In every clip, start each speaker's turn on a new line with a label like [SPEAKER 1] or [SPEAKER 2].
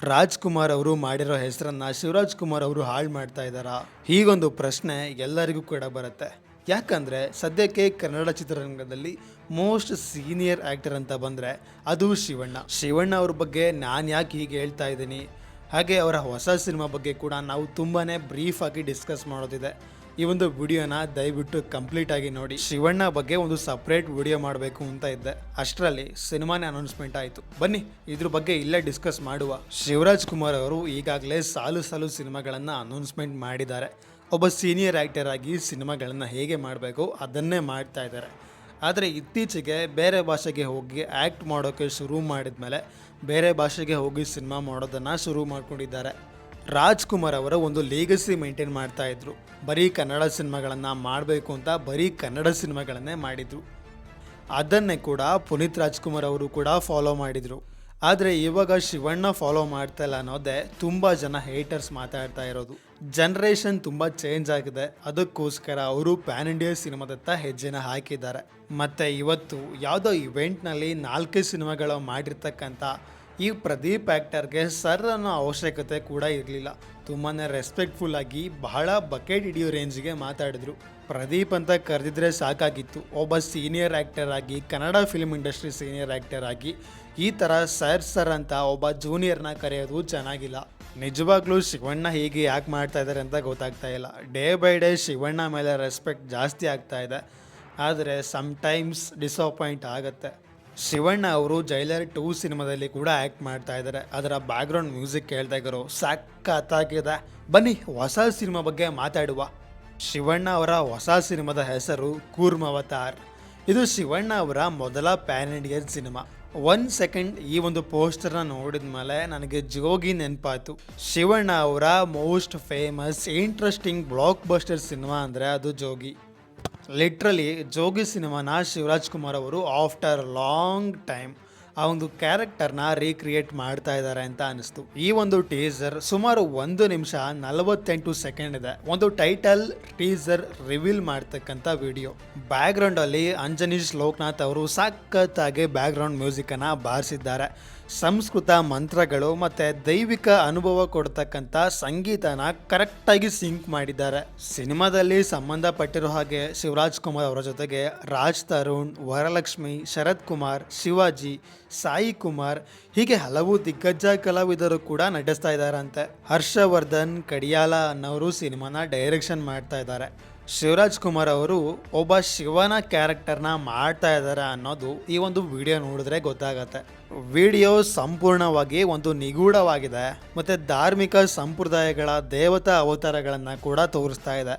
[SPEAKER 1] ರಾಜ್‌ಕುಮಾರ್ ಅವರು ಮಾಡಿರೋ ಹೆಸರನ್ನ ಶಿವರಾಜ್ ಕುಮಾರ್ ಅವರು ಹಾಳು ಮಾಡ್ತಾ ಇದ್ದಾರಾ? ಹೀಗೊಂದು ಪ್ರಶ್ನೆ ಎಲ್ಲರಿಗೂ ಕೂಡ ಬರುತ್ತೆ. ಯಾಕಂದ್ರೆ ಸದ್ಯಕ್ಕೆ ಕನ್ನಡ ಚಿತ್ರರಂಗದಲ್ಲಿ ಮೋಸ್ಟ್ ಸೀನಿಯರ್ ಆಕ್ಟರ್ ಅಂತ ಬಂದ್ರೆ ಅದು ಶಿವಣ್ಣ. ಶಿವಣ್ಣ ಅವ್ರ ಬಗ್ಗೆ ನಾನು ಯಾಕೆ ಹೀಗೆ ಹೇಳ್ತಾ ಇದ್ದೀನಿ, ಹಾಗೆ ಅವರ ಹೊಸ ಸಿನಿಮಾ ಬಗ್ಗೆ ಕೂಡ ನಾವು ತುಂಬಾನೇ ಬ್ರೀಫ್ ಆಗಿ ಡಿಸ್ಕಸ್ ಮಾಡೋದಿದೆ. ಈ ಒಂದು ವಿಡಿಯೋನ ದಯವಿಟ್ಟು ಕಂಪ್ಲೀಟ್ ಆಗಿ ನೋಡಿ. ಶಿವಣ್ಣ ಬಗ್ಗೆ ಒಂದು ಸಪ್ರೇಟ್ ವಿಡಿಯೋ ಮಾಡಬೇಕು ಅಂತ ಇದ್ದೆ, ಅಷ್ಟರಲ್ಲಿ ಸಿನಿಮಾನೇ ಅನೌನ್ಸ್ಮೆಂಟ್ ಆಯಿತು. ಬನ್ನಿ ಇದ್ರ ಬಗ್ಗೆ ಇಲ್ಲೇ ಡಿಸ್ಕಸ್ ಮಾಡುವ. ಶಿವರಾಜ್ ಕುಮಾರ್ ಅವರು ಈಗಾಗಲೇ ಸಾಲು ಸಾಲು ಸಿನಿಮಾಗಳನ್ನು ಅನೌನ್ಸ್ಮೆಂಟ್ ಮಾಡಿದ್ದಾರೆ. ಒಬ್ಬ ಸೀನಿಯರ್ ಆ್ಯಕ್ಟರ್ ಆಗಿ ಸಿನಿಮಾಗಳನ್ನು ಹೇಗೆ ಮಾಡಬೇಕು ಅದನ್ನೇ ಮಾಡ್ತಾ ಇದ್ದಾರೆ. ಆದರೆ ಇತ್ತೀಚೆಗೆ ಬೇರೆ ಭಾಷೆಗೆ ಹೋಗಿ ಆ್ಯಕ್ಟ್ ಮಾಡೋಕ್ಕೆ ಶುರು ಮಾಡಿದ ಮೇಲೆ ಬೇರೆ ಭಾಷೆಗೆ ಹೋಗಿ ಸಿನಿಮಾ ಮಾಡೋದನ್ನು ಶುರು ಮಾಡ್ಕೊಂಡಿದ್ದಾರೆ. ರಾಜ್‌ಕುಮಾರ್ ಅವರ ಒಂದು ಲೇಗಸಿ ಮೇಂಟೈನ್ ಮಾಡ್ತಾ ಇದ್ರು. ಬರೀ ಕನ್ನಡ ಸಿನಿಮಾಗಳನ್ನು ಮಾಡಬೇಕು ಅಂತ ಬರೀ ಕನ್ನಡ ಸಿನಿಮಾಗಳನ್ನೇ ಮಾಡಿದರು. ಅದನ್ನೇ ಕೂಡ ಪುನೀತ್ ರಾಜ್‌ಕುಮಾರ್ ಅವರು ಕೂಡ ಫಾಲೋ ಮಾಡಿದರು. ಆದರೆ ಇವಾಗ ಶಿವಣ್ಣ ಫಾಲೋ ಮಾಡ್ತಾ ಇಲ್ಲ ಅನ್ನೋದೇ ತುಂಬ ಜನ ಹೇಟರ್ಸ್ ಮಾತಾಡ್ತಾ ಇರೋದು. ಜನ್ರೇಷನ್ ತುಂಬ ಚೇಂಜ್ ಆಗಿದೆ, ಅದಕ್ಕೋಸ್ಕರ ಅವರು ಪ್ಯಾನ್ ಇಂಡಿಯಾ ಸಿನಿಮಾದತ್ತ ಹೆಜ್ಜೆನ ಹಾಕಿದ್ದಾರೆ. ಮತ್ತು ಇವತ್ತು ಯಾವುದೋ ಇವೆಂಟ್ನಲ್ಲಿ 4 ಸಿನಿಮಾಗಳು ಮಾಡಿರ್ತಕ್ಕಂಥ ಈ ಪ್ರದೀಪ್ ಆ್ಯಕ್ಟರ್ಗೆ ಸರ್ ಅನ್ನೋ ಅವಶ್ಯಕತೆ ಕೂಡ ಇರಲಿಲ್ಲ. ತುಂಬಾ ರೆಸ್ಪೆಕ್ಟ್ಫುಲ್ ಆಗಿ ಬಹಳ ಬಕೆಟ್ ಹಿಡಿಯೋ ರೇಂಜ್ಗೆ ಮಾತಾಡಿದ್ರು. ಪ್ರದೀಪ್ ಅಂತ ಕರೆದಿದ್ರೆ ಸಾಕಾಗಿತ್ತು. ಒಬ್ಬ ಸೀನಿಯರ್ ಆ್ಯಕ್ಟರ್ ಆಗಿ, Kannada film industry senior actor ಆಗಿ ಈ ಥರ ಸರ್ ಅಂತ ಒಬ್ಬ ಜೂನಿಯರ್ನ ಕರೆಯೋದು ಚೆನ್ನಾಗಿಲ್ಲ. ನಿಜವಾಗ್ಲೂ ಶಿವಣ್ಣ ಹೀಗೆ ಯಾಕೆ ಮಾಡ್ತಾ ಇದ್ದಾರೆ ಅಂತ ಗೊತ್ತಾಗ್ತಾ ಇಲ್ಲ. ಡೇ ಬೈ ಡೇ ಶಿವಣ್ಣ ಮೇಲೆ ರೆಸ್ಪೆಕ್ಟ್ ಜಾಸ್ತಿ ಆಗ್ತಾ ಇದೆ, ಆದರೆ ಸಮ್ಟೈಮ್ಸ್ ಡಿಸಪಾಯಿಂಟ್ ಆಗುತ್ತೆ. ಶಿವಣ್ಣ ಅವರು ಜೈಲರ್ 2 ಸಿನಿಮಾದಲ್ಲಿ ಕೂಡ ಆ್ಯಕ್ಟ್ ಮಾಡ್ತಾ ಇದ್ದಾರೆ. ಅದರ ಬ್ಯಾಕ್ಗ್ರೌಂಡ್ ಮ್ಯೂಸಿಕ್ ಕೇಳ್ತಾ ಇರೋ ಸಖತ್ತಾಗಿದೆ. ಬನ್ನಿ ಹೊಸ ಸಿನಿಮಾ ಬಗ್ಗೆ ಮಾತಾಡುವ. ಶಿವಣ್ಣ ಅವರ ಹೊಸ ಸಿನಿಮಾದ ಹೆಸರು ಕೂರ್ಮಾವತಾರ್. ಇದು ಶಿವಣ್ಣ ಅವರ ಮೊದಲ ಪ್ಯಾನ್ ಇಂಡಿಯನ್ ಸಿನಿಮಾ. 1 ಸೆಕೆಂಡ್ ಈ ಒಂದು ಪೋಸ್ಟರ್ನ ನೋಡಿದ ಮೇಲೆ ನನಗೆ ಜೋಗಿ ನೆನಪಾಯಿತು. ಶಿವಣ್ಣ ಅವರ most famous interesting blockbuster cinema ಅಂದರೆ ಅದು ಜೋಗಿ. ಲಿಟ್ರಲಿ ಜೋಗಿ ಸಿನಿಮಾನ ಶಿವರಾಜ್ ಕುಮಾರ್ ಅವರು ಆಫ್ಟರ್ ಲಾಂಗ್ ಟೈಮ್ ಆ ಒಂದು ಕ್ಯಾರೆಕ್ಟರ್ನ ರೀಕ್ರಿಯೇಟ್ ಮಾಡ್ತಾ ಇದ್ದಾರೆ ಅಂತ ಅನಿಸ್ತು. ಈ ಒಂದು ಟೀಸರ್ ಸುಮಾರು 1 ನಿಮಿಷ 48 ಸೆಕೆಂಡ್ ಇದೆ. ಒಂದು ಟೈಟಲ್ ಟೀಸರ್ ರಿವೀಲ್ ಮಾಡ್ತಕ್ಕಂಥ ವಿಡಿಯೋ. ಬ್ಯಾಕ್ಗ್ರೌಂಡಲ್ಲಿ ಅಂಜನೀಶ್ ಲೋಕನಾಥ್ ಅವರು ಸಖತ್ತಾಗಿ ಬ್ಯಾಕ್ಗ್ರೌಂಡ್ ಮ್ಯೂಸಿಕನ್ನು ಬಾರಿಸಿದ್ದಾರೆ. ಸಂಸ್ಕೃತ ಮಂತ್ರಗಳು ಮತ್ತು ದೈವಿಕ ಅನುಭವ ಕೊಡ್ತಕ್ಕಂಥ ಸಂಗೀತನ ಕರೆಕ್ಟಾಗಿ ಸಿಂಕ್ ಮಾಡಿದ್ದಾರೆ. ಸಿನಿಮಾದಲ್ಲಿ ಸಂಬಂಧಪಟ್ಟಿರೋ ಹಾಗೆ ಶಿವರಾಜ್ ಕುಮಾರ್ ಅವರ ಜೊತೆಗೆ ರಾಜ್ ತರುಣ್, ವರಲಕ್ಷ್ಮಿ, ಶರತ್ ಕುಮಾರ್, ಶಿವಾಜಿ, ಸಾಯಿ ಕುಮಾರ್ ಹೀಗೆ ಹಲವು ದಿಗ್ಗಜ ಕಲಾವಿದರು ಕೂಡ ನಟಿಸ್ತಾ ಇದ್ದಾರಂತೆ. ಹರ್ಷವರ್ಧನ್ ಕಡಿಯಾಲ ಅನ್ನೋರು ಸಿನಿಮಾನ ಡೈರೆಕ್ಷನ್ ಮಾಡ್ತಾ ಇದ್ದಾರೆ. ಶಿವರಾಜ್ ಕುಮಾರ್ ಅವರು ಒಬ್ಬ ಶಿವನ ಕ್ಯಾರೆಕ್ಟರ್ನ ಮಾಡ್ತಾ ಇದ್ದಾರೆ ಅನ್ನೋದು ಈ ಒಂದು ವಿಡಿಯೋ ನೋಡಿದ್ರೆ ಗೊತ್ತಾಗತ್ತೆ. ವಿಡಿಯೋ ಸಂಪೂರ್ಣವಾಗಿ ಒಂದು ನಿಗೂಢವಾಗಿದೆ ಮತ್ತು ಧಾರ್ಮಿಕ ಸಂಪ್ರದಾಯಗಳ ದೇವತಾ ಅವತಾರಗಳನ್ನು ಕೂಡ ತೋರಿಸ್ತಾ ಇದೆ.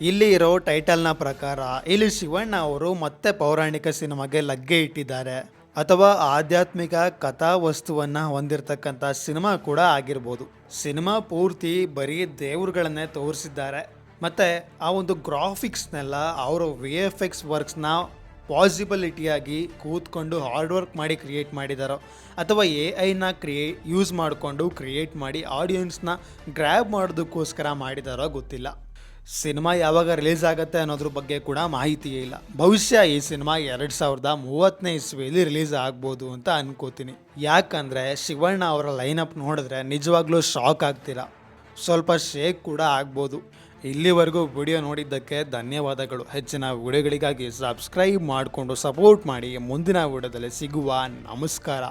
[SPEAKER 1] ಇಲ್ಲಿ ಇರೋ ಟೈಟಲ್ನ ಪ್ರಕಾರ ಇಲ್ಲಿ ಶಿವಣ್ಣ ಅವರು ಮತ್ತೆ ಪೌರಾಣಿಕ ಸಿನಿಮಾಗೆ ಲಗ್ಗೆ ಇಟ್ಟಿದ್ದಾರೆ, ಅಥವಾ ಆಧ್ಯಾತ್ಮಿಕ ಕಥಾ ವಸ್ತುವನ್ನು ಹೊಂದಿರತಕ್ಕಂಥ ಸಿನಿಮಾ ಕೂಡ ಆಗಿರ್ಬೋದು. ಸಿನಿಮಾ ಪೂರ್ತಿ ಬರೀ ದೇವ್ರುಗಳನ್ನೇ ತೋರಿಸಿದ್ದಾರೆ ಮತ್ತು ಆ ಒಂದು ಗ್ರಾಫಿಕ್ಸ್ನೆಲ್ಲ ಅವರು VFX ವರ್ಕ್ಸ್ನ ಪಾಸಿಬಿಲಿಟಿಯಾಗಿ ಕೂತ್ಕೊಂಡು ಹಾರ್ಡ್ ವರ್ಕ್ ಮಾಡಿ ಕ್ರಿಯೇಟ್ ಮಾಡಿದಾರೋ ಅಥವಾ AI ಯೂಸ್ ಮಾಡಿಕೊಂಡು ಕ್ರಿಯೇಟ್ ಮಾಡಿ ಆಡಿಯನ್ಸ್ನ ಗ್ರ್ಯಾಬ್ ಮಾಡೋದಕ್ಕೋಸ್ಕರ ಮಾಡಿದಾರೋ ಗೊತ್ತಿಲ್ಲ. ಸಿನಿಮಾ ಯಾವಾಗ ರಿಲೀಸ್ ಆಗುತ್ತೆ ಅನ್ನೋದ್ರ ಬಗ್ಗೆ ಕೂಡ ಮಾಹಿತಿಯೇ ಇಲ್ಲ. ಬಹುಶಃ ಈ ಸಿನಿಮಾ 2030ನೇ ಇಸ್ವಿಯಲ್ಲಿ ರಿಲೀಸ್ ಆಗ್ಬೋದು ಅಂತ ಅನ್ಕೋತೀನಿ. ಯಾಕಂದರೆ ಶಿವಣ್ಣ ಅವರ ಲೈನಪ್ ನೋಡಿದ್ರೆ ನಿಜವಾಗ್ಲೂ ಶಾಕ್ ಆಗ್ತೀರಾ, ಸ್ವಲ್ಪ ಶೇಕ್ ಕೂಡ ಆಗ್ಬೋದು. ಇಲ್ಲಿವರೆಗೂ ವಿಡಿಯೋ ನೋಡಿದ್ದಕ್ಕೆ ಧನ್ಯವಾದಗಳು. ಹೆಚ್ಚಿನ ವಿಡಿಯೋಗಳಿಗಾಗಿ ಸಬ್ಸ್ಕ್ರೈಬ್ ಮಾಡಿಕೊಂಡು ಸಪೋರ್ಟ್ ಮಾಡಿ. ಮುಂದಿನ ವಿಡಿಯೋದಲ್ಲಿ ಸಿಗುವ. ನಮಸ್ಕಾರ.